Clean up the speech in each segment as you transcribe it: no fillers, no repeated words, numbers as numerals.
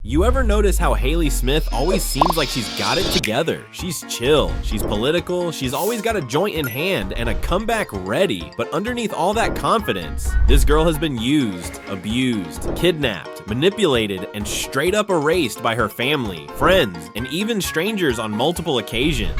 You ever notice how Hayley Smith always seems like she's got it together? She's chill, she's political, she's always got a joint in hand and a comeback ready, but underneath all that confidence, this girl has been used, abused, kidnapped, manipulated, and straight up erased by her family, friends, and even strangers on multiple occasions.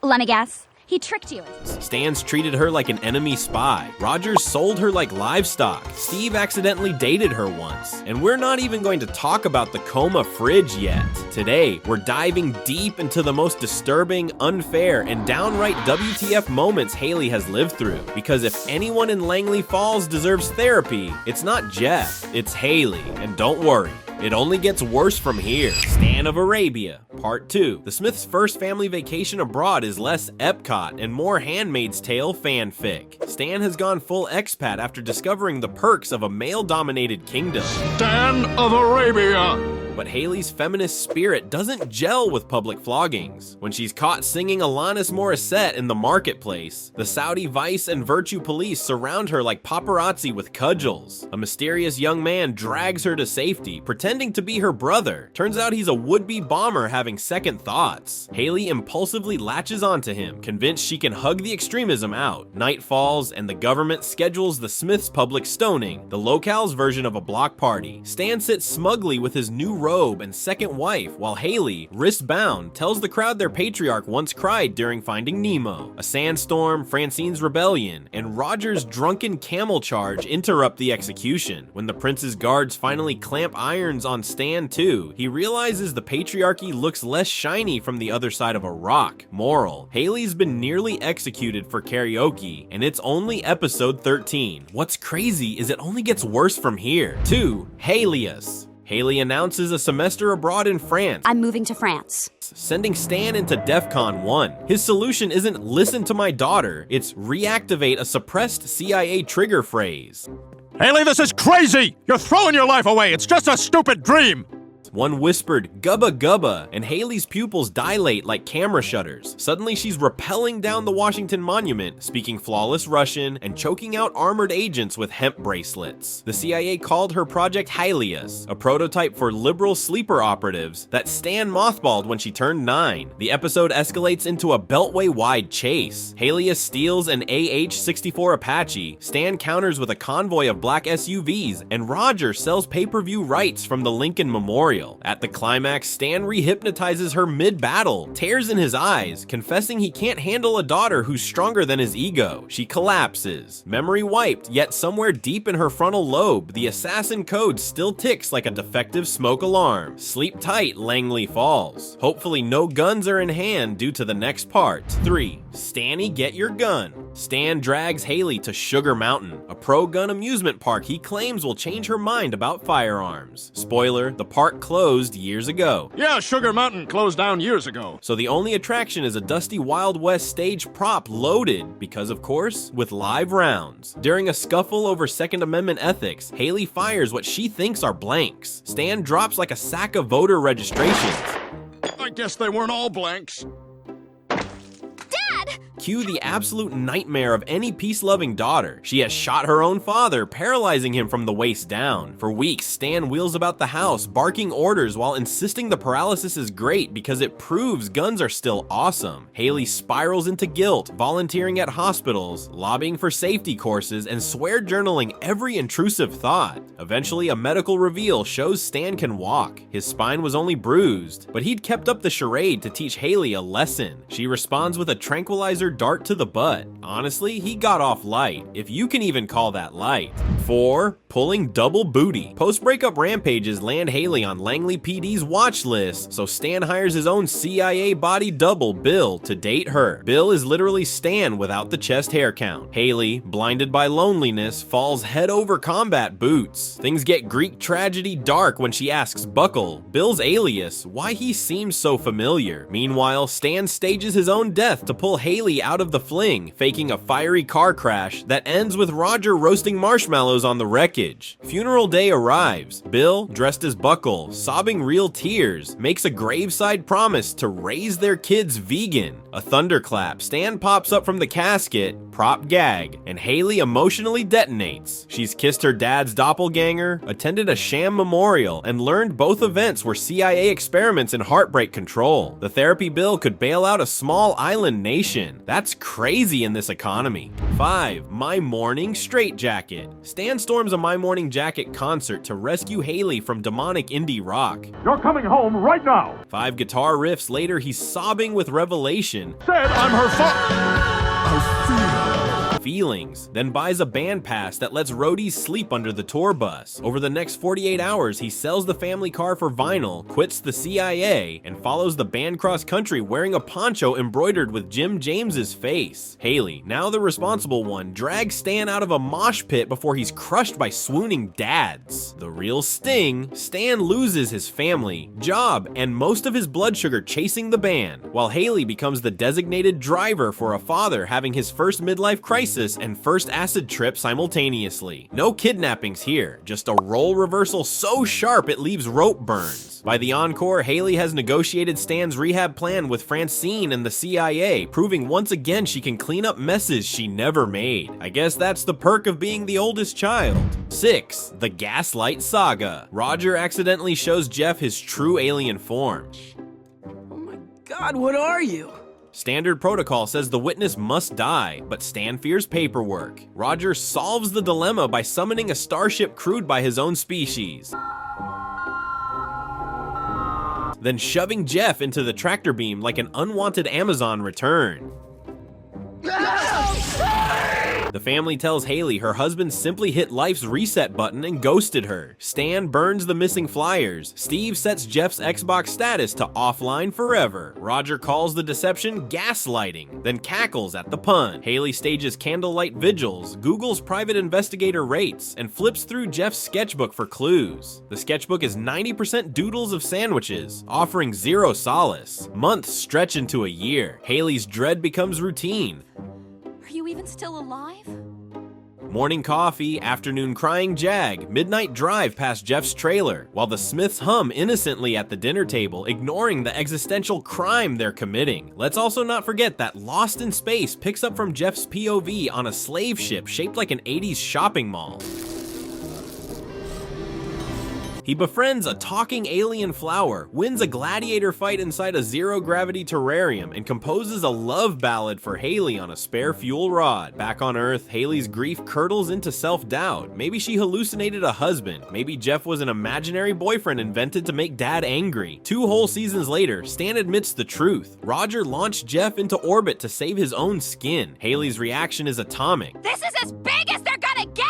Let me guess. He tricked you. Stan's treated her like an enemy spy. Rogers sold her like livestock. Steve accidentally dated her once. And we're not even going to talk about the coma fridge yet. Today, we're diving deep into the most disturbing, unfair, and downright WTF moments Hayley has lived through. Because if anyone in Langley Falls deserves therapy, it's not Jeff, it's Hayley. And don't worry, it only gets worse from here. Stan of Arabia, Part 2. The Smiths' first family vacation abroad is less Epcot and more Handmaid's Tale fanfic. Stan has gone full expat after discovering the perks of a male-dominated kingdom. Stan of Arabia! But Hayley's feminist spirit doesn't gel with public floggings. When she's caught singing Alanis Morissette in the marketplace, the Saudi vice and virtue police surround her like paparazzi with cudgels. A mysterious young man drags her to safety, pretending to be her brother. Turns out he's a would-be bomber having second thoughts. Hayley impulsively latches onto him, convinced she can hug the extremism out. Night falls, and the government schedules the Smiths' public stoning, the locale's version of a block party. Stan sits smugly with his new robe and second wife, while Hayley, wrist-bound, tells the crowd their patriarch once cried during Finding Nemo. A sandstorm, Francine's rebellion, and Roger's drunken camel charge interrupt the execution. When the prince's guards finally clamp irons on Stan too, he realizes the patriarchy looks less shiny from the other side of a rock. Moral: Hayley's been nearly executed for karaoke, and it's only episode 13. What's crazy is it only gets worse from here. 2. Hayleyus. Hayley announces a semester abroad in France. I'm moving to France. Sending Stan into DEFCON 1. His solution isn't listen to my daughter, it's reactivate a suppressed CIA trigger phrase. Hayley, this is crazy! You're throwing your life away! It's just a stupid dream! One whispered, "Gubba gubba," and Hayley's pupils dilate like camera shutters. Suddenly she's rappelling down the Washington Monument, speaking flawless Russian, and choking out armored agents with hemp bracelets. The CIA called her Project Hayleyus, a prototype for liberal sleeper operatives that Stan mothballed when she turned 9. The episode escalates into a beltway-wide chase. Hayleyus steals an AH-64 Apache, Stan counters with a convoy of black SUVs, and Roger sells pay-per-view rights from the Lincoln Memorial. At the climax, Stan rehypnotizes her mid-battle, tears in his eyes, confessing he can't handle a daughter who's stronger than his ego. She collapses. Memory wiped, yet somewhere deep in her frontal lobe, the assassin code still ticks like a defective smoke alarm. Sleep tight, Langley Falls. Hopefully no guns are in hand due to the next part. 3. Stanny, get your gun. Stan drags Hayley to Sugar Mountain, a pro-gun amusement park he claims will change her mind about firearms. Spoiler, the park closed years ago. Yeah, Sugar Mountain closed down years ago. So the only attraction is a dusty Wild West stage prop loaded, because of course, with live rounds. During a scuffle over Second Amendment ethics, Hayley fires what she thinks are blanks. Stan drops like a sack of voter registrations. I guess they weren't all blanks. Cue the absolute nightmare of any peace-loving daughter. She has shot her own father, paralyzing him from the waist down. For weeks, Stan wheels about the house, barking orders while insisting the paralysis is great because it proves guns are still awesome. Hayley spirals into guilt, volunteering at hospitals, lobbying for safety courses, and swear journaling every intrusive thought. Eventually, a medical reveal shows Stan can walk. His spine was only bruised, but he'd kept up the charade to teach Hayley a lesson. She responds with a tranquilizer dart to the butt. Honestly, he got off light, if you can even call that light. 4. Pulling double booty. Post-breakup rampages land Hayley on Langley PD's watch list, so Stan hires his own CIA body double, Bill, to date her. Bill is literally Stan without the chest hair count. Hayley, blinded by loneliness, falls head over combat boots. Things get Greek tragedy dark when she asks Buckle, Bill's alias, why he seems so familiar. Meanwhile, Stan stages his own death to pull Hayley out of the fling, faking a fiery car crash that ends with Roger roasting marshmallows on the wreckage. Funeral day arrives. Bill, dressed as Buckle, sobbing real tears, makes a graveside promise to raise their kids vegan. A thunderclap, Stan pops up from the casket, prop gag, and Hayley emotionally detonates. She's kissed her dad's doppelganger, attended a sham memorial, and learned both events were CIA experiments in heartbreak control. The therapy bill could bail out a small island nation. That's crazy in this economy. 5. My Morning Straitjacket. Stan storms a My Morning Jacket concert to rescue Hayley from demonic indie rock. You're coming home right now. 5 guitar riffs later, he's sobbing with revelation. Said I'm her feelings, then buys a band pass that lets roadies sleep under the tour bus. Over the next 48 hours, he sells the family car for vinyl, quits the CIA, and follows the band cross country wearing a poncho embroidered with Jim James's face. Hayley, now the responsible one, drags Stan out of a mosh pit before he's crushed by swooning dads. The real sting, Stan loses his family, job, and most of his blood sugar chasing the band, while Hayley becomes the designated driver for a father having his first midlife crisis and first acid trip simultaneously. No kidnappings here, just a role reversal so sharp it leaves rope burns. By the encore, Hayley has negotiated Stan's rehab plan with Francine and the CIA, proving once again she can clean up messes she never made. I guess that's the perk of being the oldest child. 6. The Gaslight Saga. Roger accidentally shows Jeff his true alien form. Oh my God, what are you? Standard protocol says the witness must die, but Stan fears paperwork. Roger solves the dilemma by summoning a starship crewed by his own species, then shoving Jeff into the tractor beam like an unwanted Amazon return. The family tells Hayley her husband simply hit life's reset button and ghosted her. Stan burns the missing flyers. Steve sets Jeff's Xbox status to offline forever. Roger calls the deception gaslighting, then cackles at the pun. Hayley stages candlelight vigils, Googles private investigator rates, and flips through Jeff's sketchbook for clues. The sketchbook is 90% doodles of sandwiches, offering zero solace. Months stretch into a year. Hayley's dread becomes routine. Are you even still alive? Morning coffee, afternoon crying jag, midnight drive past Jeff's trailer, while the Smiths hum innocently at the dinner table, ignoring the existential crime they're committing. Let's also not forget that Lost in Space picks up from Jeff's POV on a slave ship shaped like an 80s shopping mall. He befriends a talking alien flower, wins a gladiator fight inside a zero-gravity terrarium, and composes a love ballad for Hayley on a spare fuel rod. Back on Earth, Hayley's grief curdles into self-doubt. Maybe she hallucinated a husband. Maybe Jeff was an imaginary boyfriend invented to make Dad angry. 2 whole seasons later, Stan admits the truth. Roger launched Jeff into orbit to save his own skin. Hayley's reaction is atomic. This is as big as they're gonna get!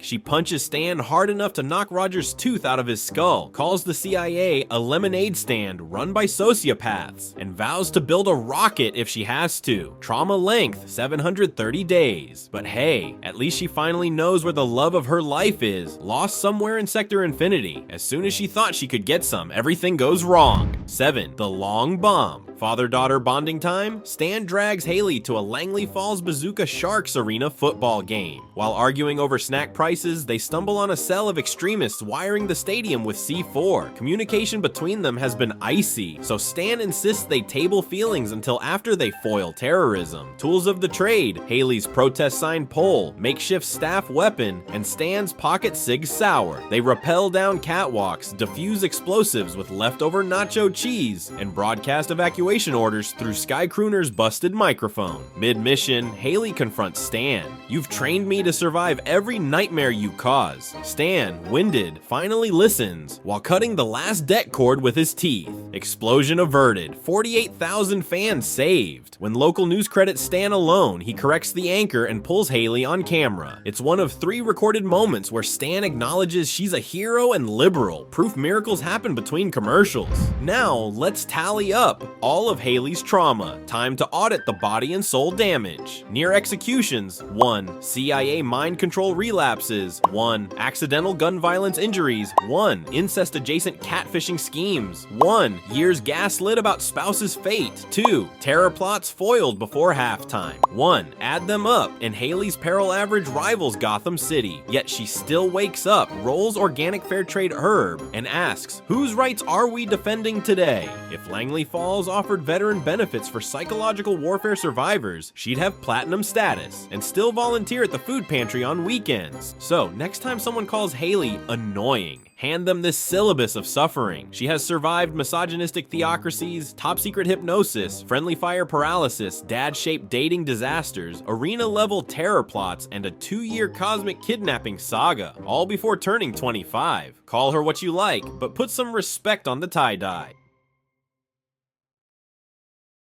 She punches Stan hard enough to knock Roger's tooth out of his skull, calls the CIA a lemonade stand run by sociopaths, and vows to build a rocket if she has to. Trauma length, 730 days. But hey, at least she finally knows where the love of her life is, lost somewhere in Sector Infinity. As soon as she thought she could get some, everything goes wrong. 7. The Long Bomb. Father-daughter bonding time? Stan drags Hayley to a Langley Falls Bazooka Sharks arena football game. While arguing over snack prices, they stumble on a cell of extremists wiring the stadium with C4. Communication between them has been icy, so Stan insists they table feelings until after they foil terrorism. Tools of the trade, Hayley's protest sign pole, makeshift staff weapon, and Stan's pocket Sig Sauer. They rappel down catwalks, defuse explosives with leftover nacho cheese, and broadcast evacuation orders through Sky Crooner's busted microphone. Mid-mission, Hayley confronts Stan. You've trained me to survive every nightmare you cause. Stan, winded, finally listens while cutting the last deck cord with his teeth. Explosion averted. 48,000 fans saved. When local news credits Stan alone, he corrects the anchor and pulls Hayley on camera. It's one of 3 recorded moments where Stan acknowledges she's a hero and liberal, proof miracles happen between commercials. Now, let's tally up all of Hayley's trauma. Time to audit the body and soul damage. Near executions, 1. CIA mind control relapses, 1. Accidental gun violence injuries, 1. Incest adjacent catfishing schemes, 1. Years gaslit about spouse's fate, 2. Terror plots foiled before halftime, 1. Add them up, and Hayley's peril average rivals Gotham City, yet she still wakes up, rolls organic fair trade herb, and asks, whose rights are we defending today? If Langley Falls offered veteran benefits for psychological warfare survivors, she'd have platinum status, and still volunteer at the food pantry on weekends. So, next time someone calls Hayley annoying, hand them this syllabus of suffering. She has survived misogynistic theocracies, top-secret hypnosis, friendly fire paralysis, dad-shaped dating disasters, arena-level terror plots, and a 2-year cosmic kidnapping saga, all before turning 25. Call her what you like, but put some respect on the tie-dye.